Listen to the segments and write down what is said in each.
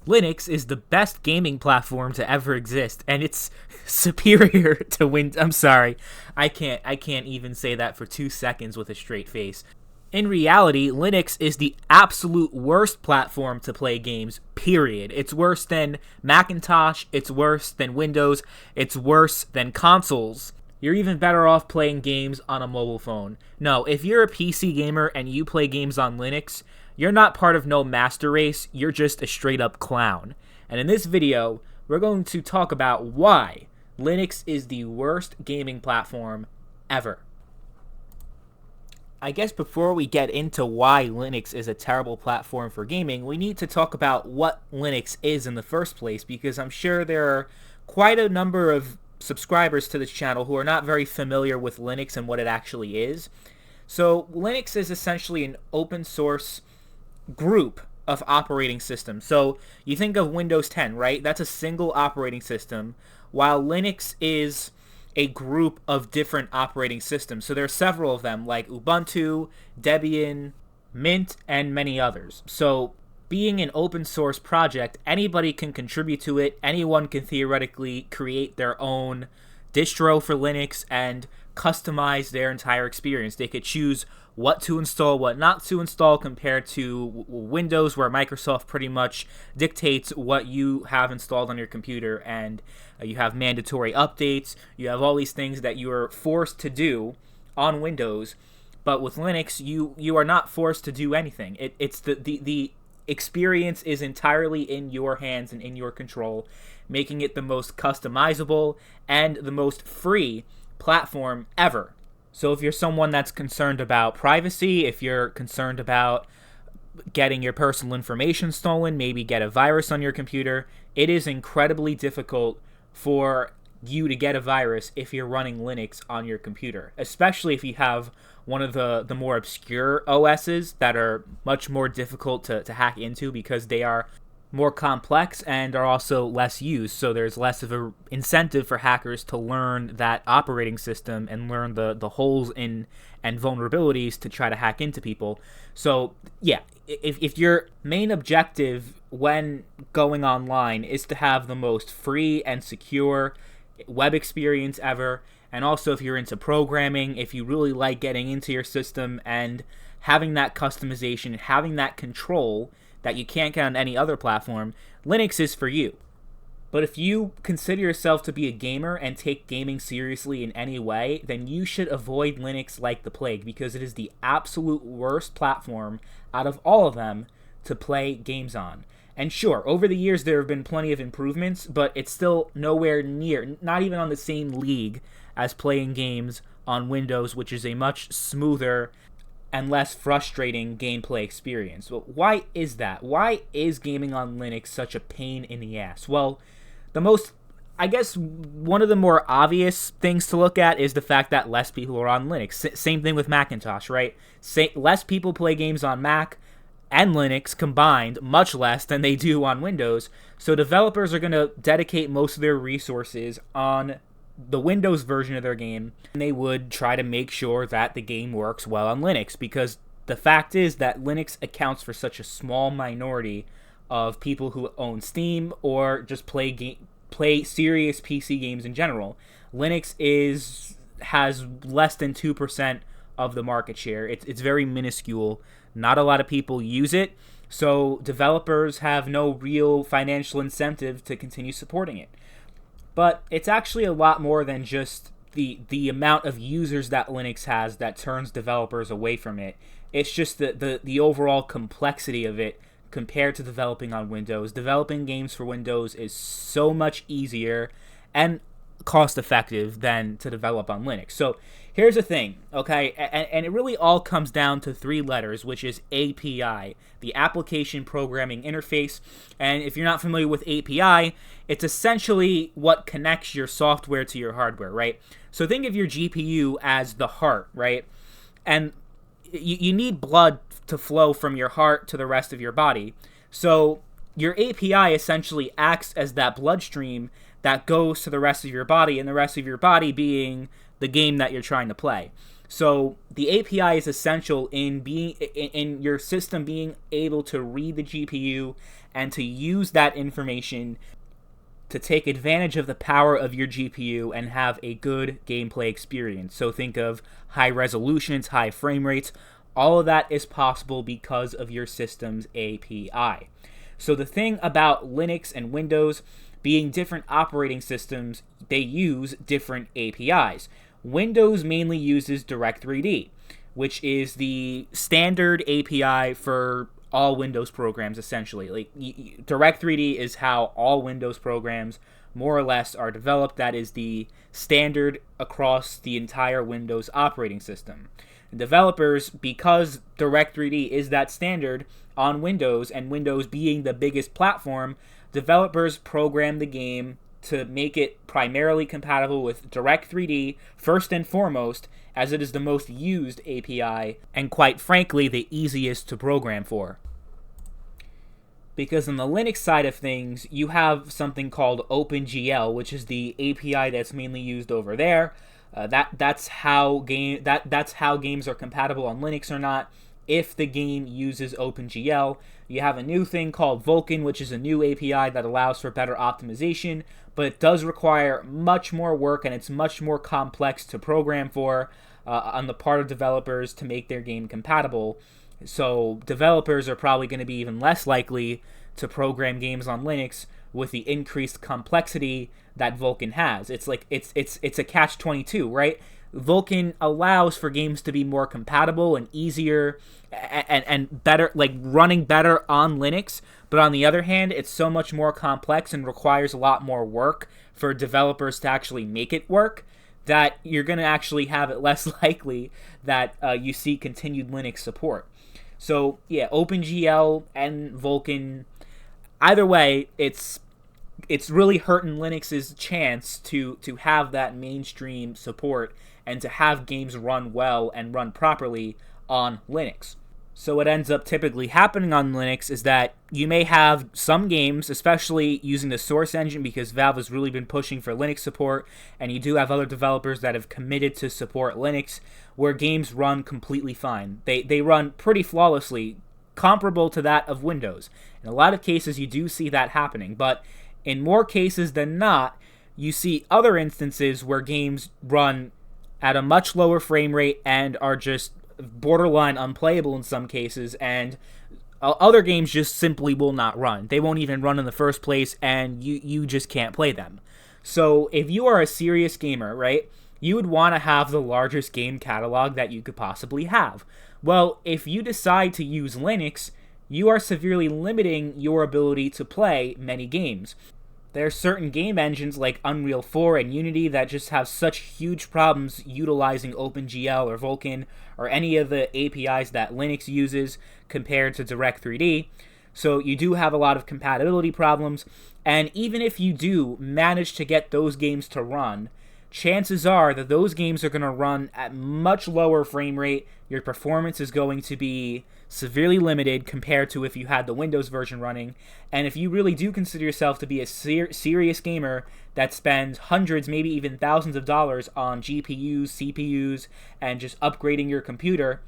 Linux is the best gaming platform to ever exist, and it's superior to Windows. I'm sorry, I can't even say that for 2 seconds with a straight face. In reality, Linux is the absolute worst platform to play games, period. It's worse than Macintosh, it's worse than Windows, it's worse than consoles. You're even better off playing games on a mobile phone. No, if you're a PC gamer and you play games on Linux, you're not part of no master race, you're just a straight up clown. And in this video, we're going to talk about why Linux is the worst gaming platform ever. I guess before we get into why Linux is a terrible platform for gaming, we need to talk about what Linux is in the first place, because I'm sure there are quite a number of subscribers to this channel who are not very familiar with Linux and what it actually is. So Linux is essentially an open source group of operating systems. So you think of Windows 10, right? That's a single operating system, while Linux is a group of different operating systems. So there are several of them, like Ubuntu, Debian, Mint, and many others. So being an open source project, anybody can contribute to it. Anyone can theoretically create their own distro for Linux and customize their entire experience. They could choose what to install, what not to install, compared to Windows, where Microsoft pretty much dictates what you have installed on your computer, and you have mandatory updates. You have all these things that you are forced to do on Windows, but with Linux, you are not forced to do anything. It's the experience is entirely in your hands and in your control, making it the most customizable and the most free platform ever. So if you're someone that's concerned about privacy, if you're concerned about getting your personal information stolen, maybe get a virus on your computer, it is incredibly difficult for you to get a virus if you're running Linux on your computer, especially if you have one of the more obscure OSs that are much more difficult to hack into because they are more complex and are also less used, so there's less of an incentive for hackers to learn that operating system and learn the holes in and vulnerabilities to try to hack into people. So yeah, if your main objective when going online is to have the most free and secure web experience ever, and also if you're into programming, if you really like getting into your system and having that customization, having that control that you can't get on any other platform, Linux is for you. But if you consider yourself to be a gamer and take gaming seriously in any way, then you should avoid Linux like the plague, because it is the absolute worst platform out of all of them to play games on. And sure, over the years there have been plenty of improvements, but it's still nowhere near, not even on the same league as playing games on Windows, which is a much smoother and less frustrating gameplay experience. Well, why is that? Why is gaming on Linux such a pain in the ass? Well, I guess one of the more obvious things to look at is the fact that less people are on Linux. Same thing with Macintosh, right? Less people play games on Mac and Linux combined, much less than they do on Windows. So developers are going to dedicate most of their resources on the Windows version of their game, and they would try to make sure that the game works well on Linux, because the fact is that Linux accounts for such a small minority of people who own Steam or just play serious PC games in general. Linux has less than 2% of the market share. It's very minuscule. Not a lot of people use it, so developers have no real financial incentive to continue supporting it. But it's actually a lot more than just the amount of users that Linux has that turns developers away from it. It's just the overall complexity of it compared to developing on Windows. Developing games for Windows is so much easier and cost-effective than to develop on Linux. So here's the thing, okay? And it really all comes down to 3 letters, which is API, the Application Programming Interface. And if you're not familiar with API, it's essentially what connects your software to your hardware, right? So think of your GPU as the heart, right? And you need blood to flow from your heart to the rest of your body. So your API essentially acts as that bloodstream that goes to the rest of your body, and the rest of your body being the game that you're trying to play. So the API is essential in your system being able to read the GPU and to use that information to take advantage of the power of your GPU and have a good gameplay experience. So think of high resolutions, high frame rates. All of that is possible because of your system's API. So the thing about Linux and Windows being different operating systems, they use different APIs. Windows mainly uses Direct3D, which is the standard API for all Windows programs, essentially. Like Direct3D is how all Windows programs more or less are developed. That is the standard across the entire Windows operating system. Developers, because Direct3D is that standard on Windows, and Windows being the biggest platform, developers program the game to make it primarily compatible with Direct3D first and foremost, as it is the most used API and, quite frankly, the easiest to program for. Because on the Linux side of things, you have something called OpenGL, which is the API that's mainly used over there. That's how games are compatible on Linux or not. If the game uses OpenGL, you have a new thing called Vulkan, which is a new API that allows for better optimization, but it does require much more work and it's much more complex to program for on the part of developers to make their game compatible. So developers are probably going to be even less likely to program games on Linux with the increased complexity that Vulkan has. It's like it's a catch-22, right? Vulkan allows for games to be more compatible and easier and better, like running better on Linux, but on the other hand, it's so much more complex and requires a lot more work for developers to actually make it work that you're going to actually have it less likely that you see continued Linux support. So yeah, OpenGL and Vulkan, either way, it's really hurting Linux's chance to have that mainstream support and to have games run well and run properly on Linux. So what ends up typically happening on Linux is that you may have some games, especially using the Source engine, because Valve has really been pushing for Linux support, and you do have other developers that have committed to support Linux, where games run completely fine. They run pretty flawlessly, comparable to that of Windows. In a lot of cases, you do see that happening, but in more cases than not, you see other instances where games run at a much lower frame rate and are just borderline unplayable in some cases, and other games just simply will not run. They won't even run in the first place, and you just can't play them. So if you are a serious gamer, right, you would want to have the largest game catalog that you could possibly have. Well, if you decide to use Linux, you are severely limiting your ability to play many games. There are certain game engines like Unreal 4 and Unity that just have such huge problems utilizing OpenGL or Vulkan or any of the APIs that Linux uses compared to Direct3D. So you do have a lot of compatibility problems, and even if you do manage to get those games to run, chances are that those games are going to run at much lower frame rate. Your performance is going to be severely limited compared to if you had the Windows version running. And if you really do consider yourself to be a serious gamer that spends hundreds, maybe even thousands of dollars on GPUs, CPUs, and just upgrading your computer,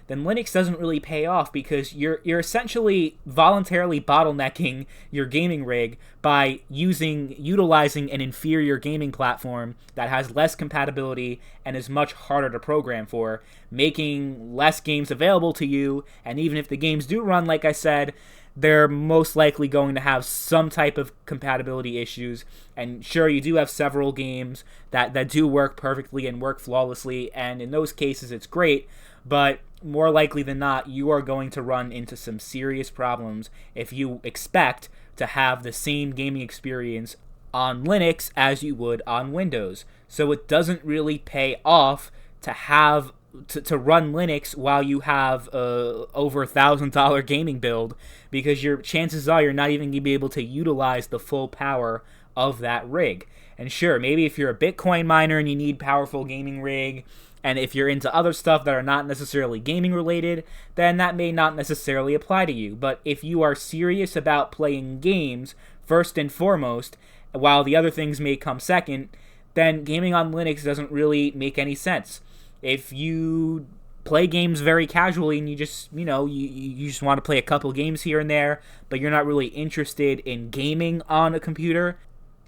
then Linux doesn't really pay off, because you're essentially voluntarily bottlenecking your gaming rig by utilizing an inferior gaming platform that has less compatibility and is much harder to program for, making less games available to you, and even if the games do run, like I said, they're most likely going to have some type of compatibility issues. And sure, you do have several games that do work perfectly and work flawlessly, and in those cases it's great, but more likely than not, you are going to run into some serious problems if you expect to have the same gaming experience on Linux as you would on Windows. So it doesn't really pay off to have to run Linux while you have over $1,000 gaming build, because your chances are you're not even going to be able to utilize the full power of that rig. And sure, maybe if you're a Bitcoin miner and you need powerful gaming rig, and if you're into other stuff that are not necessarily gaming related, then that may not necessarily apply to you. But if you are serious about playing games first and foremost, while the other things may come second, then gaming on Linux doesn't really make any sense. If you play games very casually and you just, you just want to play a couple games here and there, but you're not really interested in gaming on a computer,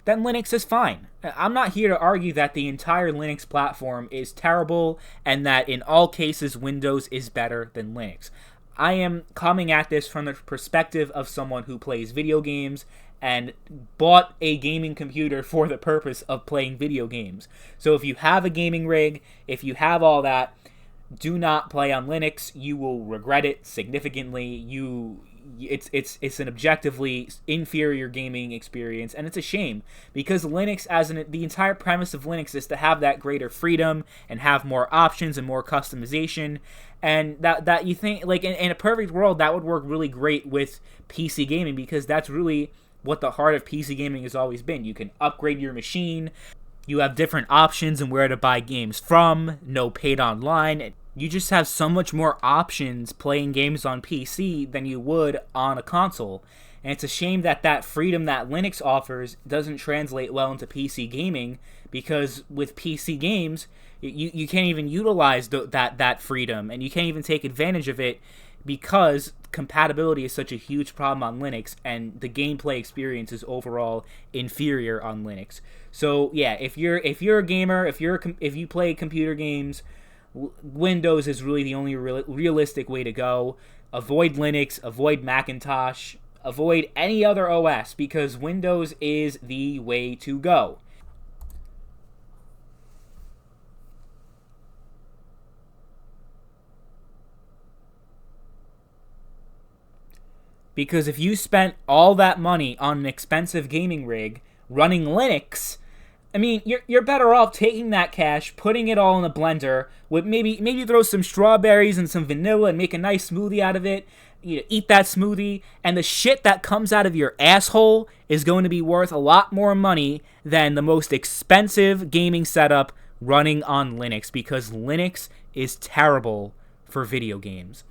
then Linux is fine. I'm not here to argue that the entire Linux platform is terrible and that in all cases Windows is better than Linux. I am coming at this from the perspective of someone who plays video games and bought a gaming computer for the purpose of playing video games. So if you have a gaming rig, if you have all that, do not play on Linux. You will regret it significantly. It's an objectively inferior gaming experience, and it's a shame because Linux, the entire premise of Linux is to have that greater freedom and have more options and more customization, and that you think, like, in a perfect world that would work really great with PC gaming, because that's really what the heart of PC gaming has always been. You can upgrade your machine, you have different options and where to buy games from, no paid online. You just have so much more options playing games on PC than you would on a console. And it's a shame that that freedom that Linux offers doesn't translate well into PC gaming, because with PC games, you can't even utilize that freedom, and you can't even take advantage of it because compatibility is such a huge problem on Linux, and the gameplay experience is overall inferior on Linux. So yeah, if you're a gamer, if you play computer games, Windows is really the only realistic way to go. Avoid Linux, avoid Macintosh, avoid any other OS, because Windows is the way to go. Because if you spent all that money on an expensive gaming rig running Linux, I mean, you're better off taking that cash, putting it all in a blender, with maybe throw some strawberries and some vanilla and make a nice smoothie out of it. Eat that smoothie, and the shit that comes out of your asshole is going to be worth a lot more money than the most expensive gaming setup running on Linux, because Linux is terrible for video games.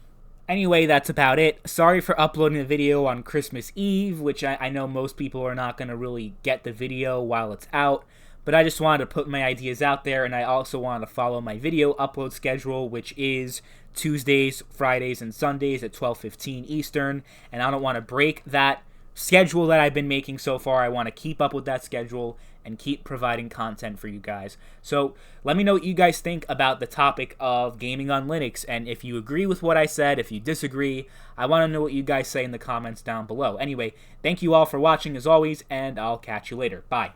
Anyway, that's about it. Sorry for uploading the video on Christmas Eve, which I know most people are not going to really get the video while it's out, but I just wanted to put my ideas out there, and I also wanted to follow my video upload schedule, which is Tuesdays, Fridays, and Sundays at 12:15 Eastern, and I don't want to break that schedule that I've been making so far. I want to keep up with that schedule and keep providing content for you guys. So let me know what you guys think about the topic of gaming on Linux, and if you agree with what I said, if you disagree, I want to know what you guys say in the comments down below. Anyway, thank you all for watching as always, and I'll catch you later. Bye.